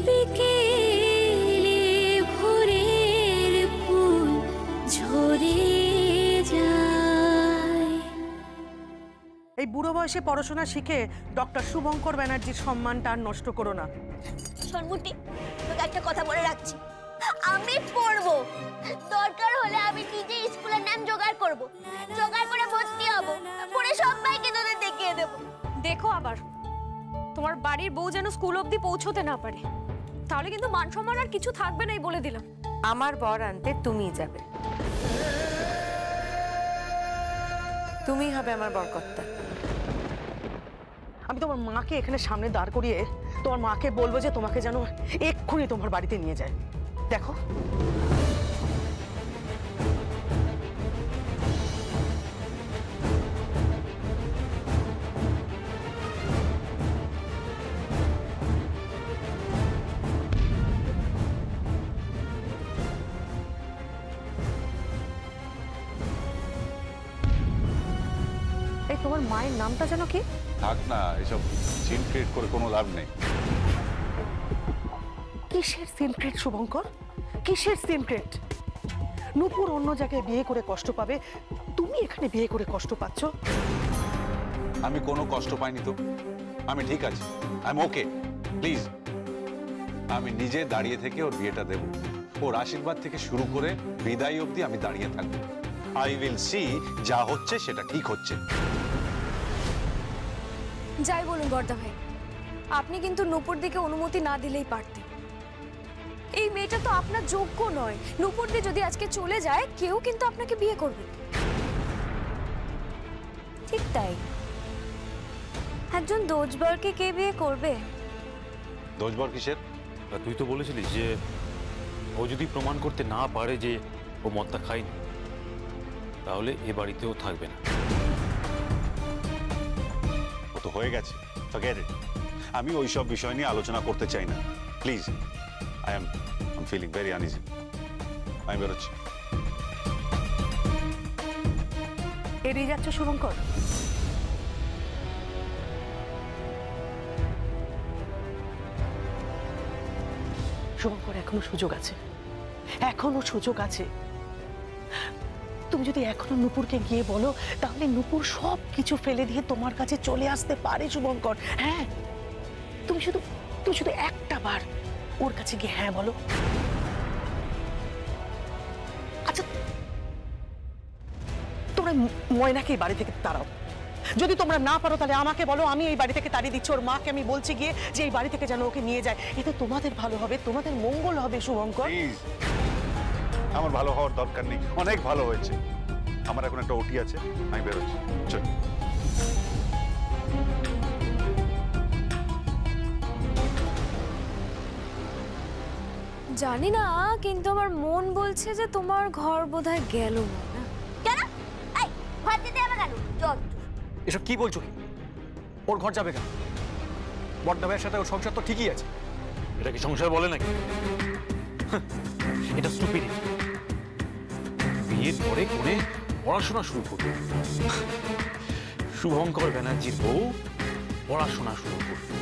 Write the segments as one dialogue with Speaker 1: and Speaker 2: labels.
Speaker 1: বিকেলে ভোরের ফুল ঝরে যায়।
Speaker 2: এই বুড়ো বয়সে পড়াশোনা শিখে ডক্টর শুভঙ্কর ব্যানার্জির সম্মানটা আর নষ্ট করো না।
Speaker 3: সন্মতি, তোকে একটা কথা বলে রাখছি, আমি পড়বো, দরকার হলে আমি নিজে স্কুলের নাম জোগাড় করব, জোগাড় করে ভর্তি হব, পড়ে সবাইকে তোদের দেখিয়ে দেবো।
Speaker 4: দেখো আবার তোমার বাড়ির বউ যেন স্কুল অবধি পৌঁছতে না পারে, তাহলে কিন্তু মান সম্মান আর কিছু থাকবে না, এই বলে দিলাম।
Speaker 5: আমার বর আনতে তুমিই যাবে, তুমিই হবে আমার বরকর্তা।
Speaker 2: আমি তোমার মাকে এখানে সামনে দাঁড় করিয়ে তোমার মাকে বলবো যে তোমাকে যেন এক্ষুনি তোমার বাড়িতে নিয়ে যায়। দেখো এই তোমার মায়ের নামটা যেন কি?
Speaker 6: থাক না, এসব সিন ক্রিয়েট করে কোনো লাভ নেই।
Speaker 2: কিসের সিক্রেট শুভঙ্কর, কিসের সিক্রেট? নূপুর অন্য জায়গায় বিয়ে করে কষ্ট পাবে, তুমি এখানে বিয়ে করে কষ্ট পাচ্ছ।
Speaker 6: আমি কোনো কষ্ট পাইনি তো, আমি ঠিক আছি, আই এম ওকে। প্লিজ, আমি নিজে দাঁড়িয়ে থেকে ওর বিয়েটা দেব, ওর আশীর্বাদ থেকে শুরু করে বিদায় অবধি আমি দাঁড়িয়ে থাকবো। আই উইল সি যা হচ্ছে সেটা ঠিক হচ্ছে।
Speaker 4: যাই বলুন বর্দা ভাই, আপনি কিন্তু নূপুর দিকে অনুমতি না দিলেই পারতেন। এই মেয়েটা তো আপনার যোগ্য নয়। নূপুর দি যদি আজকে চলে যায়, কেউ কিন্তু আপনাকে বিয়ে করবে।
Speaker 3: ঠিক তাই, একজন দোজবরকে কে বিয়ে করবে?
Speaker 6: দোষবর কিসের?
Speaker 7: তুই তো বলেছিলিস যে ও যদি প্রমাণ করতে না পারে যে ও মদটা খায়নি, তাহলে এ বাড়িতেও থাকবে না।
Speaker 6: ও তো হয়ে গেছে, ফরগেট ইট। আমি ওই সব বিষয় নিয়ে আলোচনা করতে চাই না, please. I am feeling very uneasy. আমি বেরোচ্ছি।
Speaker 2: এড়িয়ে যাচ্ছ শুভঙ্কর? শুভঙ্কর, এখনো সুযোগ আছে, এখনো সুযোগ আছে। তুমি যদি এখনো নূপুরকে গিয়ে বলো, তাহলে নূপুর সব কিছু ফেলে দিয়ে তোমার কাছে চলে আসতে পারে শুভঙ্কর। হ্যাঁ, তুমি শুধু একটা বার ওর কাছে গিয়ে হ্যাঁ বলো। আচ্ছা, তোমরা ময়নাকে এই বাড়ি থেকে তাড়াও। যদি তোমরা না পারো তাহলে আমাকে বলো, আমি এই বাড়ি থেকে তাড়িয়ে দিচ্ছি। ওর মাকে আমি বলছি গিয়ে যে এই বাড়ি থেকে যেন ওকে নিয়ে যায়। এতে তোমাদের ভালো হবে, তোমাদের মঙ্গল হবে শুভঙ্কর।
Speaker 6: প্লিজ, আমার ভালো হওয়ার দরকার নেই, অনেক ভালো হয়েছে। আমার এখন একটা ওটি আছে, আমি বেরোচ্ছি। চল।
Speaker 4: জানি না, কিন্তু আমার মন বলছে যে তোমার ঘর বোধহয় গেল না।
Speaker 3: কেন? এই ঘর দিতে হবে কেন? চল।
Speaker 8: এসব কি বলছো? কি ওর ঘর যাবে কেন? বড়দা ভাইয়ের সাথে ওর সংসার তো ঠিকই আছে।
Speaker 7: এটা কি সংসার বলে নাকি? এটা স্টুপিডিটি। বিয়ের পরে করে পড়াশোনা শুরু করবে। শুভঙ্কর ব্যানার্জির বউ পড়াশোনা শুরু করবে।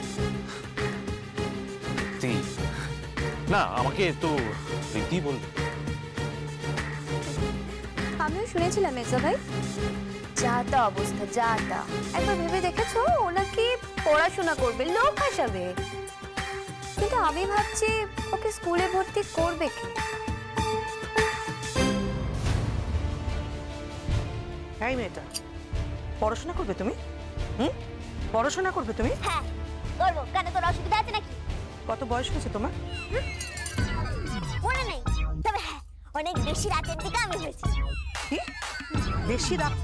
Speaker 7: না, আমাকে তো রীতি বলবে।
Speaker 3: আমিও শুনেছিলাম মেজা ভাই, যা তা অবস্থা, যা তা। একবার ভেবে দেখেছো ও নাকি পড়াশোনা করবে, লোক হাসাবে। কিন্তু আমি ভাবছি ওকে স্কুলে ভর্তি করবে কি?
Speaker 2: এই মেয়েটা পড়াশোনা করবে তুমি? পড়াশোনা করবে তুমি?
Speaker 3: হ্যাঁ করবো। কেন, তোর অসুবিধা আছে নাকি?
Speaker 2: কত বয়স হয়েছে তোমার?
Speaker 3: মনে নেই, তবে হ্যাঁ অনেক বেশি রাতের দিকে আমি হয়েছি।
Speaker 2: কি বেশি রাত?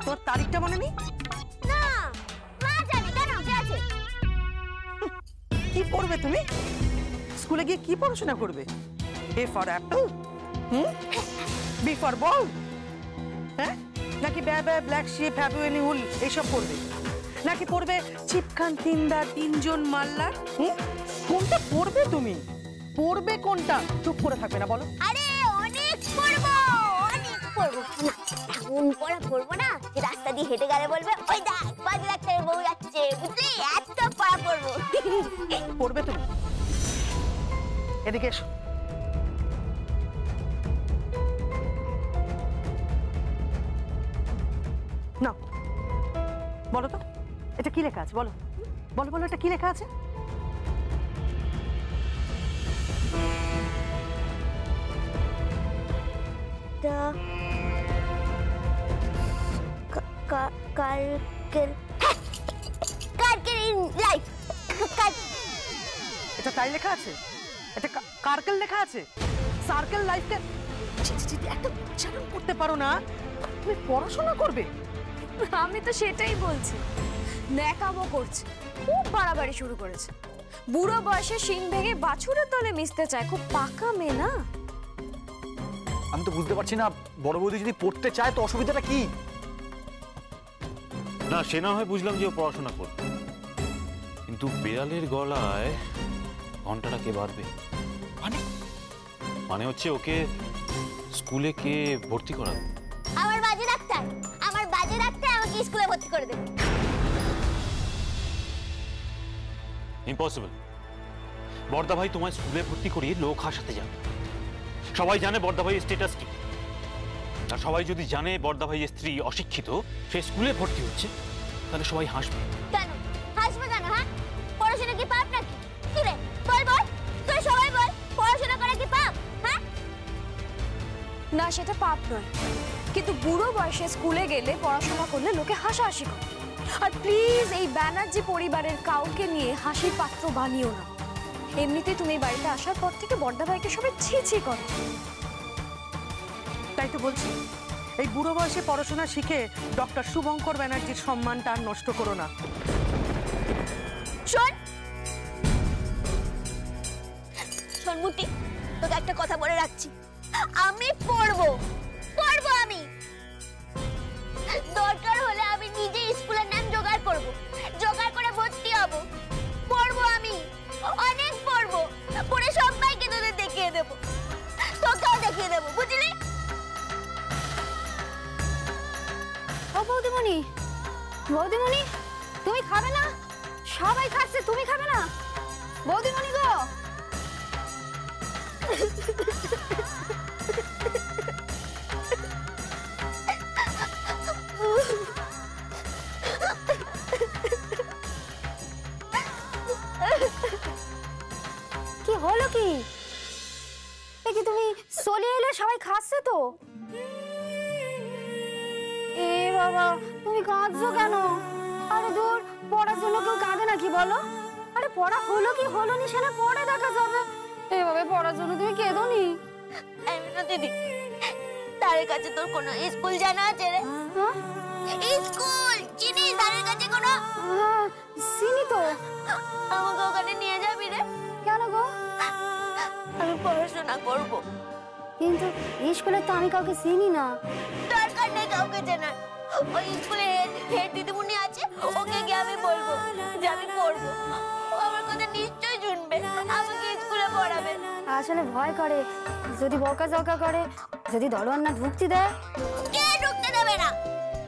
Speaker 2: তোর তারিখটা মনে নেই?
Speaker 3: না, মা জানে। কেন, কে আছে?
Speaker 2: কি পড়বে তুমি? স্কুলে গিয়ে কি পড়াশোনা করবে? A for apple, B for ball, হ্যাঁ? নাকি baa baa black sheep have you any wool এইসব পড়বে? নাকি পড়বে চিপখান তিনদা তিনজন মাল্লার? কোনটা পড়বে তুমি? পড়বে কোনটা? চুপ করে থাকবে না বলো।
Speaker 3: আরে অনেক পড়বো, অনেক পড়বো। এমন পড়া পড়বো না যে রাস্তা দিয়ে হেঁটে গেলে বলবে ওই দেখ 5 লাখ টাকার বউ যাচ্ছে, বুঝলি? এত পড়া পড়বো।
Speaker 2: পড়বে তুমি? এদিকে এসো। না, বলো তো এটা কি লেখা আছে? বলো বলো বলো, এটা কি লেখা আছে? এটা তাই লেখা আছে? এটা কার্কেল লেখা আছে? সার্কেল লাইফকে একটা উচ্চারণ করতে পারো না? তুমি পড়াশোনা করবে?
Speaker 4: আমি তো সেটাই বলছি, ন্যাকামো করছে, খুব বাড়াবাড়ি শুরু করেছে। বুড়ো বয়সে শিং ভেঙে বাছুরের তলে মিশতে চায়, খুব পাকা মেয়ে না?
Speaker 8: আমি তো বুঝতে পারছি না, বড় বৌদি যদি পড়তে চায় তো অসুবিধাটা কি?
Speaker 7: না, সে না হয় বুঝলাম যে ও পড়াশোনা করবে, কিন্তু বিড়ালের গলায় ঘন্টাটা কে বাড়বে? মানে হচ্ছে ওকে স্কুলে কে ভর্তি করাবে?
Speaker 3: আমার বাজে ডাক্তার, আমার বাজে ডাক্তার আমাকে স্কুলে ভর্তি করে দেবে।
Speaker 7: ইম্পসিবল। বর্দা ভাই তোমায় স্কুলে ভর্তি করিয়ে লোক হাসাতে যাবে। সবাই জানে বর্দা ভাইয়ের স্ট্যাটাস কি, আর সবাই যদি জানে বর্দা ভাইয়ের স্ত্রী অশিক্ষিত, সে স্কুলে ভর্তি হচ্ছে, তাহলে সবাই হাসবে।
Speaker 3: কেন হাসবে কেন? হ্যাঁ, পড়াশোনা কি পাপ নাকি? কি রে বল বল, তুই সবাই বল, পড়াশোনা করা কি পাপ? হ্যাঁ
Speaker 4: না, সেটা পাপ নয়, কিন্তু বুড়ো বয়সে স্কুলে গেলে পড়াশোনা করলে লোকে হাসাহাসি করে। আর প্লিজ এই ব্যানার্জি পরিবারের কাউকে নিয়ে হাসির পাত্র বানিও না। এমনিতেই তুমি বাড়িতে আসার পর থেকে বর্দা ভাইকে সবাই ছি ছি করে।
Speaker 2: তাই তো বলছি, এই বুড়ো বয়সে পড়াশোনা শিখে ডক্টর শুভঙ্কর ব্যানার্জির সম্মানটা আর নষ্ট করো না।
Speaker 3: শোন শোনমুটি, তোকে একটা কথা বলে রাখছি, আমি পড়বো পড়বো, আমি দরকার হলে আমি নিজে স্কুলের নাম জোগাড় করব, জোগাড় করে ভর্তি হব, পড়বো আমি, অনেক পড়বো, পড়ে সবাইকে তোদের দেখিয়ে দেবো, তোকেও দেখিয়ে দেবো, বুঝলি?
Speaker 9: ও বৌদিমণি, বৌদিমণি তুমি খাবে না? সবাই খাচ্ছে, তুমি খাবে না? বৌদিমণি গো, কি হলো কি? এই যে তুমি চলে এলে, সবাই খাচ্ছে তো। এ বাবা, তুমি কাঁদছো কেন? আরে দূর, পড়ার জন্য কেউ কাঁদে নাকি বলো? আরে পড়া হলো কি হলো নি সেটা পরে দেখা যাবে। এভাবে পড়ার জন্য তুমি কেঁদো নি?
Speaker 3: দিদি, তার কাছে তোর কোনো স্কুল জানা আছে রে? স্কুল চিনিস? তার কাছে কোনো?
Speaker 9: চিনি তো।
Speaker 3: আমাকে ওখানে নিয়ে যাবি রে?
Speaker 9: কেন গো?
Speaker 3: আমি পড়াশোনা করব।
Speaker 9: কিন্তু স্কুলে তো আমি কাউকে চিনি না।
Speaker 3: দরকার নেই কাউকে চেনার, ওই স্কুলে হেড দিদিমণি আছে, ওকে গিয়ে আমি বলবো যে আমি পড়বো, ও আমার কথা নিশ্চয়ই শুনবে, আমাকে স্কুলে পড়াবে।
Speaker 9: আসলে ভয় করে, যদি বকাঝকা করে, যদি দরওয়ান না ঢুকতে দেয়।
Speaker 3: কে ঢুকতে দেবে না?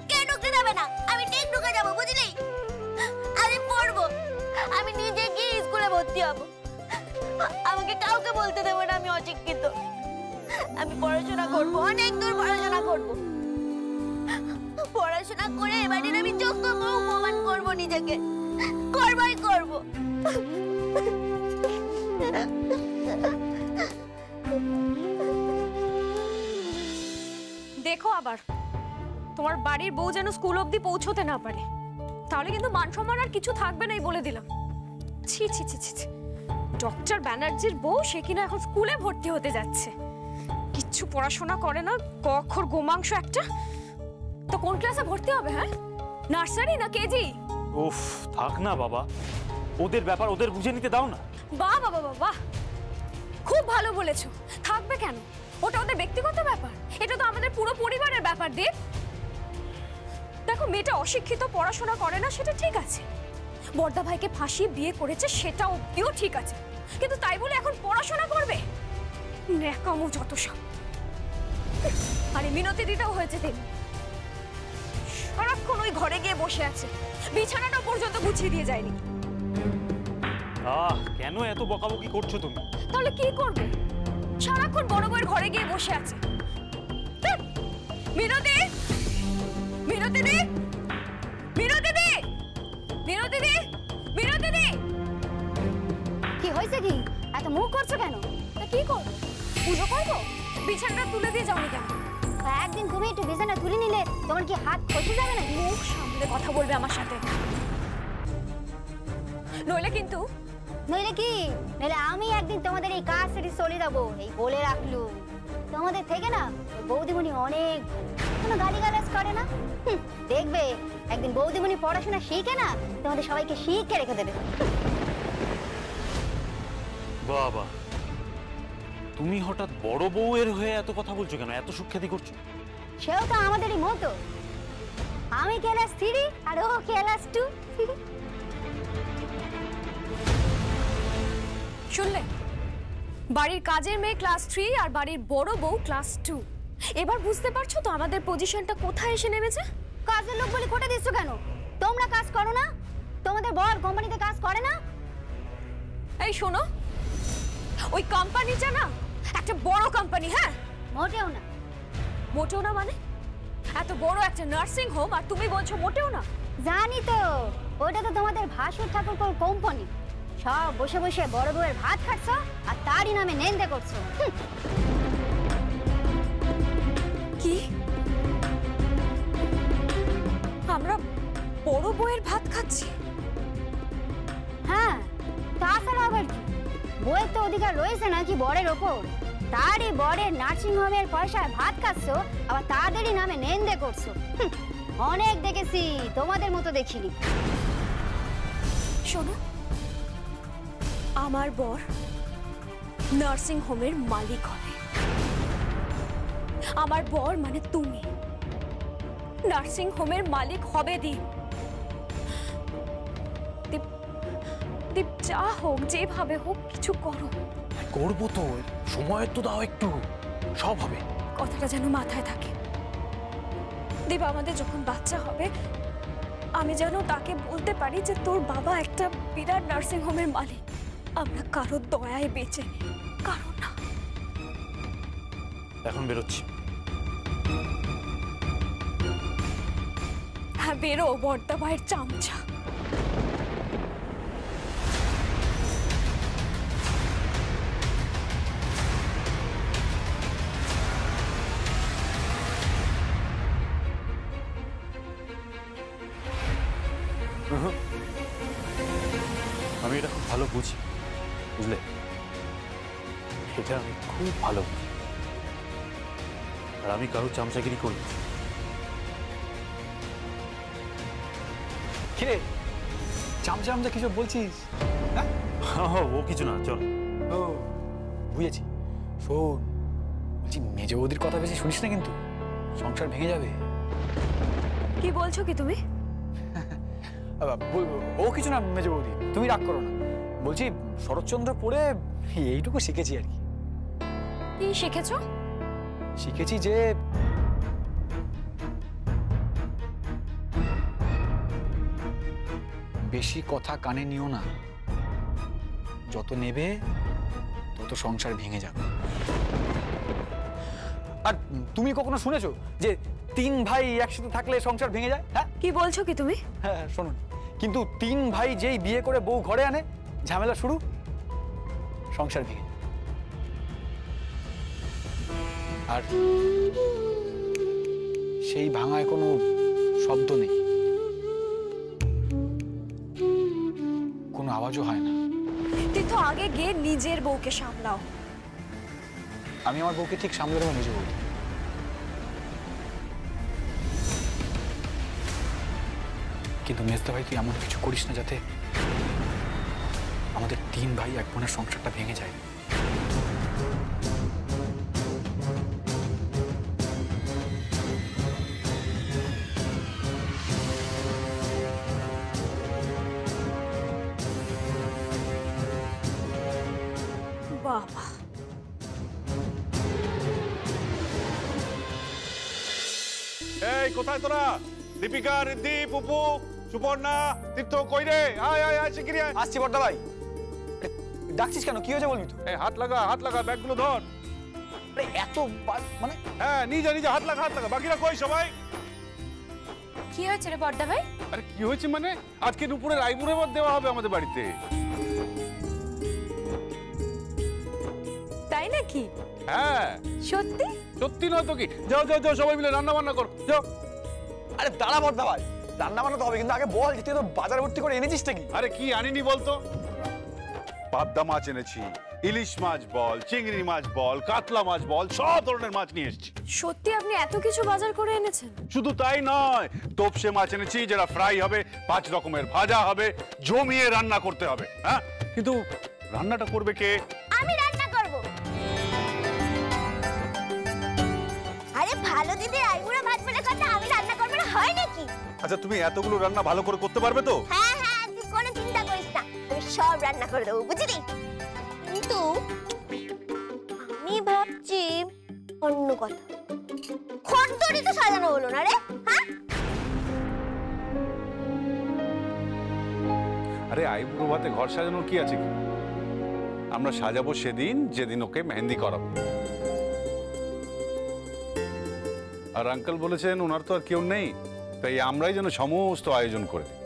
Speaker 3: কে ঢুকতে দেবে না? আমি ঠিক ঢুকে যাবো, বুঝলি? আমি পড়বো, আমি নিজে গিয়ে স্কুলে ভর্তি হবো, আমাকে কাউকে বলতে দেবো না আমি অশিক্ষিত। আমি পড়াশোনা করবো, অনেক দূর পড়াশোনা করবো, পড়াশোনা করে এবারে আমি যোগ্য বউ প্রমাণ করবো নিজেকে, করবোই করবো।
Speaker 4: দেখো আবার তোমার বাড়ির বউ যেন স্কুল অবধি পৌঁছতে না পারে, তাহলে কিন্তু মান সম্মান আর কিছু থাকবে না, বলে দিলাম। ছি ছি ছি ছি, ডক্টর ব্যানার্জির বউ, সে কিনা এখন স্কুলে ভর্তি হতে যাচ্ছে, কিচ্ছু পড়াশোনা করে না, ক অক্ষর গোমাংস একটা। তো কোন ক্লাসে ভর্তি হবে? হ্যাঁ, নার্সারি না কেজি?
Speaker 7: উফ, থাক না বাবা, ওদের ব্যাপার ওদের বুঝে নিতে দাও না।
Speaker 4: বাহ বাবা বাবা, খুব ভালো বলেছো। থাকবে কেন? ওটা ওদের ব্যক্তিগত ব্যাপার, এটা তো আমাদের পুরো পরিবারের ব্যাপার। দেব, দেখো মেয়েটা অশিক্ষিত, পড়াশোনা করে না, সেটা ঠিক আছে। বর্দা ভাইকে ফাঁসিয়ে বিয়ে করেছে, সেটা অব্দিও ঠিক আছে, কিন্তু তাই বলে এখন পড়াশোনা করবে? ন্যাকামো যত সব। আরে মিনতি দিতেও হয়েছে তেমনি, সারাক্ষণ ওই ঘরে গিয়ে বসে আছে, বিছানাটা পর্যন্ত গুছিয়ে দিয়ে যায়নি।
Speaker 7: কেন এত বকাবকি করছো তুমি?
Speaker 4: তাহলে কি করবে? সারাক্ষণ বড় বউয়ের ঘরে গিয়ে বসে আছে। মিনতি, মিনতি দি, মিনতি দি, মিনতি দি, মিনতি দি।
Speaker 9: কি হয়েছে কি? এত মুখ করছো কেন?
Speaker 4: তা কি করবো? পুজো করবো? বিছানাটা তুলে দিয়ে যাওনি কেন?
Speaker 9: একদিন তুমি একটু বিছানা তুলে নিলে তোমার কি হাত খসে যাবে না?
Speaker 4: মুখ সামলে কথা বলবে আমার সাথে, নইলে কিন্তু।
Speaker 9: নইলে কি? নইলে আমি একদিন তোমাদের এই কাজ সেটি চলে যাবো, এই বলে রাখলু। তোমাদের থেকে না বৌদিমণি অনেক কোনো গালিগালাজ করে না। দেখবে একদিন বৌদিমণি পড়াশোনা শিখে না তোমাদের সবাইকে শিখে রেখে দেবে।
Speaker 7: বাবা, তুমি হঠাৎ বড় বউয়ের হয়ে এত কথা বলছো কেন? এত সুখ্যাতি করছো?
Speaker 9: সেও তো আমাদেরই মতো। আমি ক্লাস 3 আর ও ক্লাস 2।
Speaker 4: শুনলে? বাড়ির কাজের মেয়ে ক্লাস 3 আর বাড়ির বড় বউ ক্লাস 2। এবার বুঝতে পারছো তো আমাদের পজিশনটা কোথায় এসে নেমেছে?
Speaker 9: কাজের লোক বলে কোটে দিচ্ছ কেন? তোমরা কাজ করো না? তোমাদের বর কোম্পানিতে কাজ করে না?
Speaker 4: এই শোনো, ওই কোম্পানিটা না একটা বড় কোম্পানি। হ্যাঁ,
Speaker 9: মোটেও না।
Speaker 4: মোটেও না মানে? এত বড় একটা নার্সিং হোম আর তুমি বলছো মোটেও না?
Speaker 9: জানি তো, ওটা তো তোমাদের ভাসুর ঠাকুর কোম্পানি। সব বসে বসে বড় বউয়ের ভাত খাচ্ছো আর তারই নামে নিন্দে করছো।
Speaker 4: কি? আমরা বড় বউয়ের ভাত খাচ্ছি?
Speaker 9: হ্যাঁ, তাছাড়া আবার কি? বউয়ের তো অধিকার রয়েছে নাকি বরের ওপর? তারই বরের নার্সিং হোমের পয়সায় ভাত খাচ্ছো, আবার তাদেরই নামে নিন্দে করছো। অনেক দেখেছি, তোমাদের মতো দেখিনি।
Speaker 4: শোনো, আমার বর নার্সিং হোমের মালিক হবে। আমার বর মানে তুমি নার্সিং হোমের মালিক হবে। দীপ, যা হোক যেভাবে হোক কিছু করো।
Speaker 8: করবো তো, সময় তো দাও একটু, সব হবে।
Speaker 4: কথাটা যেন মাথায় থাকে। দীপ, আমাদের যখন বাচ্চা হবে আমি যেন তাকে বলতে পারি যে তোর বাবা একটা বিরাট নার্সিং হোমের মালিক। আমরা কারোর দয়ায় বেঁচে নেই, কারো না।
Speaker 7: এখন বেরোচ্ছি।
Speaker 4: হ্যাঁ, বেরো বড়দা ভাইয়ের চামচা।
Speaker 7: আমি এটা খুব ভালো বুঝি, বুঝলে? এটা আমি খুব ভালো বুঝি, আর আমি কারো চামচাগিরি করি।
Speaker 8: কিরে, চামচা আমচা কিছু বলছিস?
Speaker 7: হ্যাঁ, ও কিছু না, চল।
Speaker 8: ও বুঝেছি। শোন, বলছি মেজো বৌদির কথা বেশি শুনিস না কিন্তু, সংসার ভেঙে যাবে।
Speaker 4: কি বলছো কি তুমি?
Speaker 8: ও কিছু না মেজো বৌদি, তুমি রাগ করো না। বলছি শরৎচন্দ্র পড়ে এইটুকু শিখেছি আর কি।
Speaker 4: কি শিখেছো?
Speaker 8: শিখেছি যে বেশি কথা কানে নিও না, যত নেবে তত সংসার ভেঙে যাবে। আর তুমি কখনো শুনেছো যে 3 ভাই একসাথে থাকলে সংসার ভেঙে যায়? হ্যাঁ,
Speaker 4: কি বলছো কি তুমি?
Speaker 8: হ্যাঁ শুনুন, কিন্তু 3 ভাই যেই বিয়ে করে বউ ঘরে আনে, ঝামেলা শুরু, সংসার ভেঙে। আর সেই ভাঙায় কোনো শব্দ নেই, কোনো আওয়াজও হয় না।
Speaker 4: তুই তো আগে গিয়ে নিজের বউকে সামলাও।
Speaker 8: আমি আমার বউকে ঠিক সামলে দেবো নিজে বউ। কিন্তু মেজদা ভাই, তুই এমন কিছু করিস না যাতে আমাদের 3 ভাই 1 বোনের সংসারটা ভেঙে যায়।
Speaker 4: বাবা,
Speaker 10: এই কোথায় তোরা? দীপিকা, ঋদ্ধি, পুপু, সুপর্ণা, তীর্থ, কই রে? আয় আয় আয়, শিগগিরই আয়।
Speaker 8: আসছি বড়দা ভাই। ডাকছিস কেন? কি হয়েছে বলবি তো?
Speaker 10: এই হাত লাগা, ব্যাগগুলো ধর।
Speaker 8: আরে এত মানে
Speaker 10: হ্যাঁ নিজে হাত লাগা, বাকিরা কই সবাই?
Speaker 4: কি হয়েছে রে বড়দা ভাই?
Speaker 10: আরে কি হয়েছে মানে আজকে নুপুরের আইবুড়ো ভাত দেওয়া হবে আমাদের বাড়িতে।
Speaker 4: তাই নাকি?
Speaker 10: হ্যাঁ
Speaker 4: সত্যি?
Speaker 10: সত্যি নয় তো কি? যাও সবাই মিলে রান্না বান্না করো যাও।
Speaker 8: আরে দাঁড়া বর্দা ভাই, রান্না বান্না হবে, কিন্তু আগে বল যে তুই তো বাজার ভর্তি করে এনেছিসটা কি?
Speaker 10: আরে কি আনিনি বলতো? পাবদা মাছ এনেছি, ইলিশ মাছ বল, চিংড়ি মাছ বল, কাতলা মাছ বল, সব ধরনের মাছ নিয়ে এসেছি।
Speaker 4: সত্যি আপনি এত কিছু বাজার করে এনেছেন?
Speaker 10: শুধু তাই নয়, তোপসে মাছ এনেছি যেটা ফ্রাই হবে, 5 রকমের ভাজা হবে, জমিয়ে রান্না করতে হবে। হ্যাঁ কিন্তু রান্নাটা করবে কে?
Speaker 9: আমি রান্না করব। আরে ভালো দিদির আইবুড়ো ভাত বলে কথা, আমি রান্না করব না হয় নাকি?
Speaker 10: আচ্ছা তুমি এতগুলো রান্না ভালো করে করতে পারবে তো?
Speaker 9: হ্যাঁ তুই কোনো চিন্তা করিস না, আমি সব রান্না করে দেবো বুঝলি। কিন্তু আমি ভাবছি অন্য কথা। খড়দড়ি তো সাজানো হলো না রে। হ্যাঁ
Speaker 10: আরে আইবুড়ো ভাতে ঘর সাজানোর কি আছে? কি আমরা সাজাবো সেদিন যেদিন ওকে মেহেন্দি করাবো। আর আঙ্কেল বলেছেন ওনার তো আর কেউ নেই, তাই আমরাই যেন সমস্ত আয়োজন করে দিই।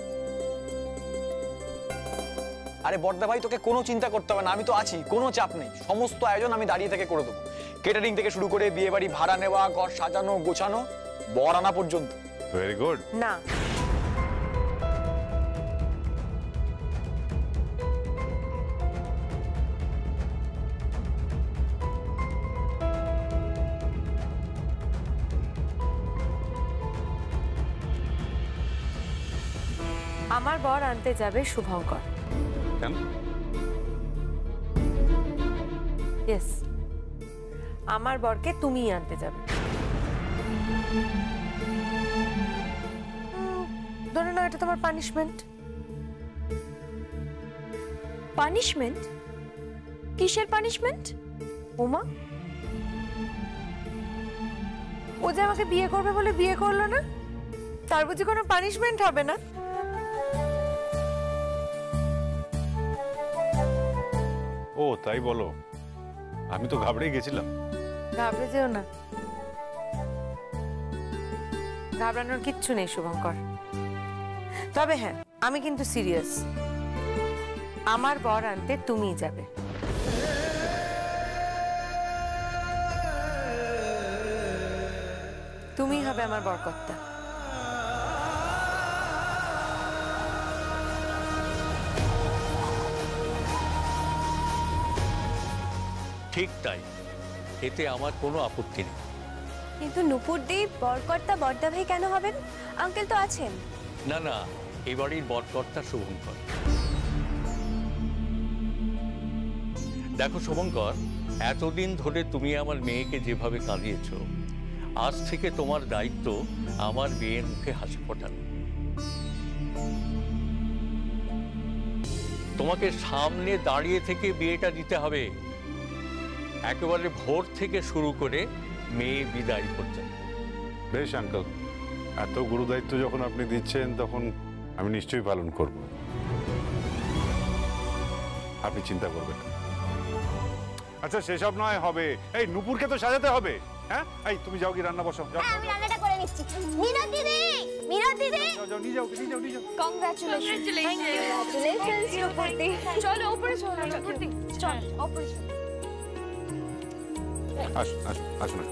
Speaker 8: আরে বর্দা ভাই তোকে কোনো চিন্তা করতে হবে না, আমি তো আছি, কোনো চাপ নেই। সমস্ত আয়োজন আমি দাঁড়িয়ে থেকে করে দেবো। কেটারিং থেকে শুরু করে বিয়ে বাড়ি ভাড়া নেওয়া, ঘর সাজানো গোছানো, বর আনা পর্যন্ত।
Speaker 10: Very good.
Speaker 5: না, আমার বর আনতে যাবে শুভঙ্কর।
Speaker 10: কেন?
Speaker 5: ইয়েস, আমার বরকে তুমিই আনতে যাবে। ধরে নাও এটা তোমার পানিশমেন্ট।
Speaker 4: পানিশমেন্ট? কিসের পানিশমেন্ট?
Speaker 5: ওমা, ও যে আমাকে বিয়ে করবে বলে বিয়ে করলো না, তার বুঝি কোনো পানিশমেন্ট হবে না?
Speaker 10: ও তাই বলো, আমি তো ঘাবড়ে গেছিলাম।
Speaker 5: ঘাবড়ে যেও না, ঘাবড়ানোর কিচ্ছু নেই শুভঙ্কর। তবে হ্যাঁ, আমি কিন্তু সিরিয়াস। আমার বর আনতে তুমিই যাবে। তুমিই হবে আমার বরকর্তা।
Speaker 11: ঠিক তাই, এতে আমার কোনো আপত্তি নেই।
Speaker 3: কিন্তু নুপুরদি বরকর্তা বড়দা ভাই কেন হবেন? আঙ্কেল তো আছেন।
Speaker 11: না, এই বাড়ির বরকর্তা শুভঙ্কর। দেখো শুভঙ্কর, এতদিন ধরে তুমি আমার মেয়েকে যেভাবে কাঁদিয়েছ, আজ থেকে তোমার দায়িত্ব আমার মেয়ের মুখে হাসি ফোটানো। তোমাকে সামনে দাঁড়িয়ে থেকে বিয়েটা দিতে হবে, একেবারে ভোর থেকে শুরু করে মেয়ে বিদায় পর্যন্ত।
Speaker 10: বেশ আঙ্কেল, এত গুরুদায়িত্ব যখন আপনি দিচ্ছেন তখন আমি নিশ্চয়ই পালন করব। আপনি চিন্তা করবেন। আচ্ছা সেসব নয়, হবে এই নুপুরকে তো সাজাতে হবে। হ্যাঁ এই তুমি যাও, কি রান্না বসাও। যাও
Speaker 9: আমি রান্নাটা করে নিচ্ছি। মিনতি দিদি, মিনতি দিদি,
Speaker 10: যাও নিয়ে যাও।
Speaker 4: কংগ্রাচুলেশন। কংগ্রাচুলেশনস নুপুরদি। চলো উপরে চলো নুপুরদি, চল উপরে চলো।
Speaker 10: আসুন।